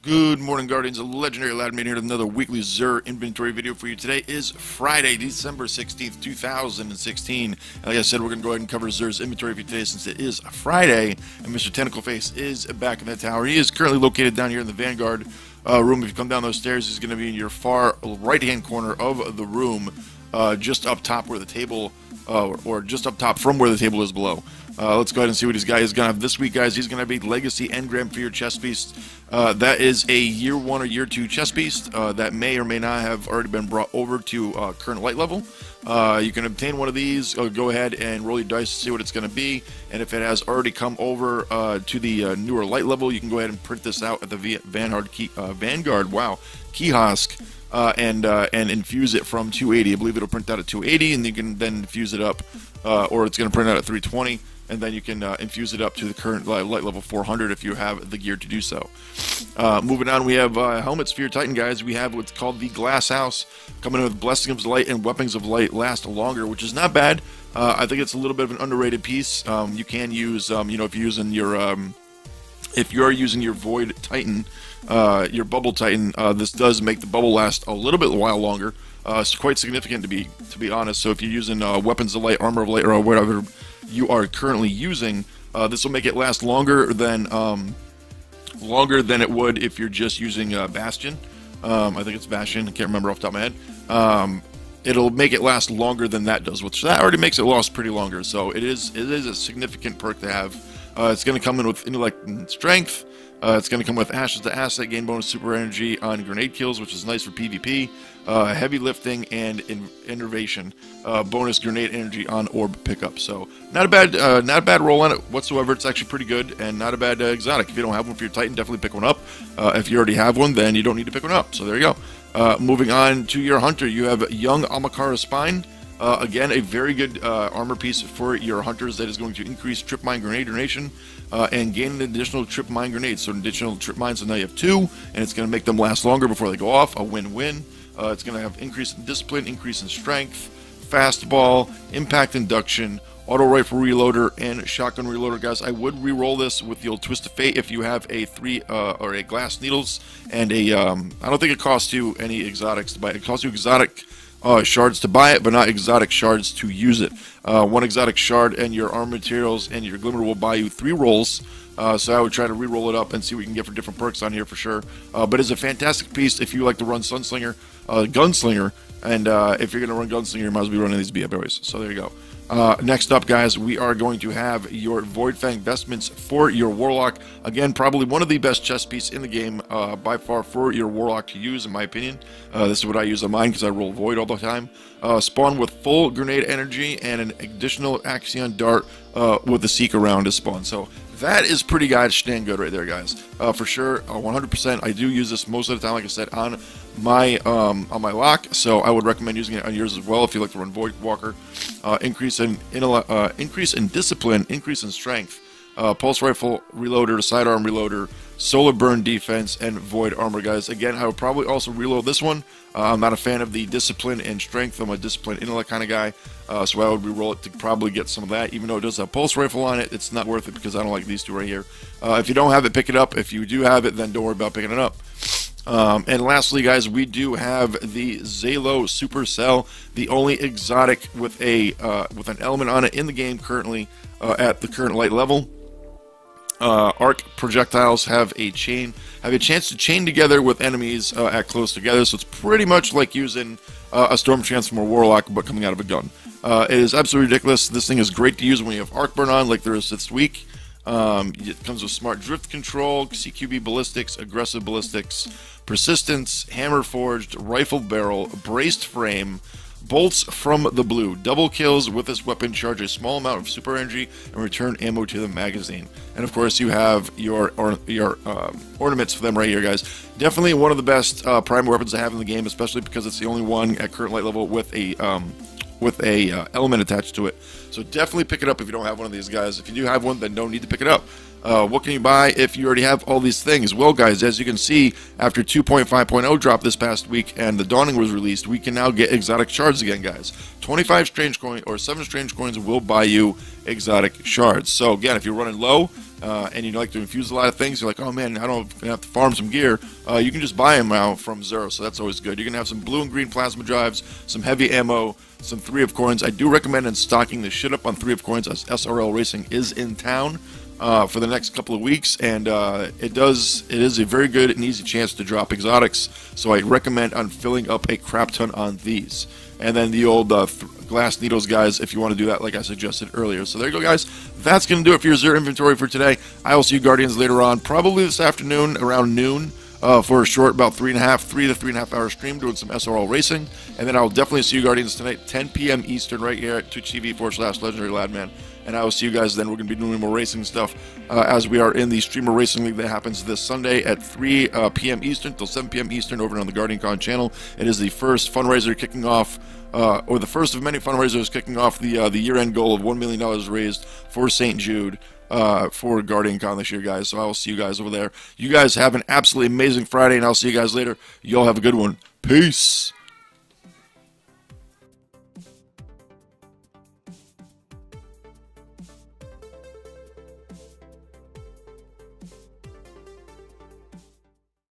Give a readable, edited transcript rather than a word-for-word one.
Good morning, Guardians. A legendary Ladman here with another weekly Xur inventory video for you. Today is Friday, December 16th, 2016. And like I said, we're going to go ahead and cover Xur's inventory for you today since it is Friday. And Mr. Tentacle Face is back in the tower. He is currently located down here in the Vanguard room. If you come down those stairs, he's going to be in your far right-hand corner of the room, just up top where the table, or just up top from where the table is below. Let's go ahead and see what his guy is going to have this week, guys. He's going to have a Legacy Engram for your chest beast. That is a Year 1 or Year 2 chest beast that may or may not have already been brought over to current light level. You can obtain one of these. Go ahead and roll your dice to see what it's going to be. And if it has already come over to the newer light level, you can go ahead and print this out at the Vanguard kiosk. And infuse it from 280. I believe it'll print out at 280, and you can then infuse it up, or it's going to print out at 320, and then you can infuse it up to the current light level 400 if you have the gear to do so. Moving on, we have helmets for your Titan, guys. We have what's called the Glass House, coming in with Blessings of Light and Weapons of Light last longer, which is not bad. I think it's a little bit of an underrated piece. You can use, if you're using your if you're using your Void Titan, your Bubble Titan, this does make the bubble last a little bit while longer. It's quite significant to be honest. So if you're using Weapons of Light, Armor of Light, or whatever you are currently using, this will make it last longer than it would if you're just using Bastion. I think it's Bastion. I can't remember off the top of my head. It'll make it last longer than that does, which that already makes it last pretty longer. So it is a significant perk to have. It's going to come in with Intellect and Strength. It's going to come with Ashes to Asset, gain bonus super energy on grenade kills, which is nice for PvP. Heavy lifting and innervation, bonus grenade energy on orb pickup. So not a bad roll on it whatsoever. It's actually pretty good and not a bad exotic. If you don't have one for your Titan, definitely pick one up. If you already have one, then you don't need to pick one up. So there you go. Moving on to your Hunter, you have Young Amakara Spine. Again, a very good armor piece for your hunters that is going to increase trip mine grenade duration and gain an additional trip mine grenade. So an additional trip mines, so now you have 2, and it's going to make them last longer before they go off. A win-win. It's going to have increase in discipline, increase in strength, fastball, impact induction, auto rifle reloader, and shotgun reloader, guys. I would re-roll this with the old Twist of Fate if you have a 3 or a glass needles and a. I don't think it costs you any exotics to buy. It costs you exotic shards to buy it, but not exotic shards to use it. 1 exotic shard and your armor materials and your glimmer will buy you 3 rolls. So I would try to re-roll it up and see what you can get for different perks on here for sure. But it's a fantastic piece if you like to run Gunslinger, and if you're going to run Gunslinger, you might as well be running these bad boys. So there you go. Next up, guys, we are going to have your Void Fang vestments for your Warlock. Again, probably one of the best chest pieces in the game by far for your Warlock to use, in my opinion. This is what I use on mine because I roll Void all the time. Spawn with full grenade energy and an additional Axion dart with the Seek around to spawn. So that is pretty gosh dang good right there, guys. For sure, 100%. I do use this most of the time, like I said, on my lock. So I would recommend using it on yours as well if you like to run Void Walker. Increase in discipline, increase in strength, pulse rifle reloader, sidearm reloader, solar burn defense, and void armor, guys. Again, I would probably also reload this one. I'm not a fan of the discipline and strength. I'm a discipline intellect kind of guy, so I would reroll it to probably get some of that. Even though it does have pulse rifle on it, it's not worth it because I don't like these 2 right here. If you don't have it, pick it up. If you do have it, then don't worry about picking it up. And lastly, guys, we do have the Zalo Supercell, the only exotic with an element on it in the game currently at the current light level. Arc projectiles have a chance to chain together with enemies at close together, so it's pretty much like using a Storm Transformer Warlock, but coming out of a gun. It is absolutely ridiculous. This thing is great to use when you have Arc Burn on, like there is this week. It comes with smart drift control, CQB ballistics, aggressive ballistics, persistence, hammer forged, rifle barrel, braced frame, bolts from the blue. Double kills with this weapon charge a small amount of super energy and return ammo to the magazine. And of course, you have your ornaments for them right here, guys. Definitely one of the best primary weapons I have in the game, especially because it's the only one at current light level with a element attached to it. So definitely pick it up if you don't have one of these, guys. If you do have one, then don't need to pick it up. What can you buy if you already have all these things? Well, guys, as you can see, after 2.5.0 dropped this past week and the Dawning was released, we can now get exotic shards again, guys. 25 strange coins or 7 strange coins will buy you exotic shards. So again, if you're running low, and you like to infuse a lot of things, you're like, oh man, I don't have to farm some gear, you can just buy them now from Zero, so that's always good. You're going to have some blue and green plasma drives, some heavy ammo, some 3 of coins. I do recommend stocking the shit up on 3 of coins, as SRL Racing is in town for the next couple of weeks, and it is a very good and easy chance to drop exotics, so I recommend on filling up a crap ton on these. And then the old glass needles, guys, if you want to do that like I suggested earlier. So there you go, guys. That's going to do it for your Zero inventory for today. I will see you Guardians later on, probably this afternoon around noon, for a short about 3 to 3.5 hour stream doing some SRL racing. And then I'll definitely see you Guardians tonight, 10 p.m. Eastern, right here at Twitch TV/Legendary Ladman. And I will see you guys then. We're going to be doing more racing stuff as we are in the Streamer Racing League that happens this Sunday at 3 p.m. Eastern till 7 p.m. Eastern over on the GuardianCon channel. It is the first fundraiser kicking off, or the first of many fundraisers kicking off the year-end goal of $1 million raised for St. Jude for GuardianCon this year, guys. So I will see you guys over there. You guys have an absolutely amazing Friday, and I'll see you guys later. You all have a good one. Peace.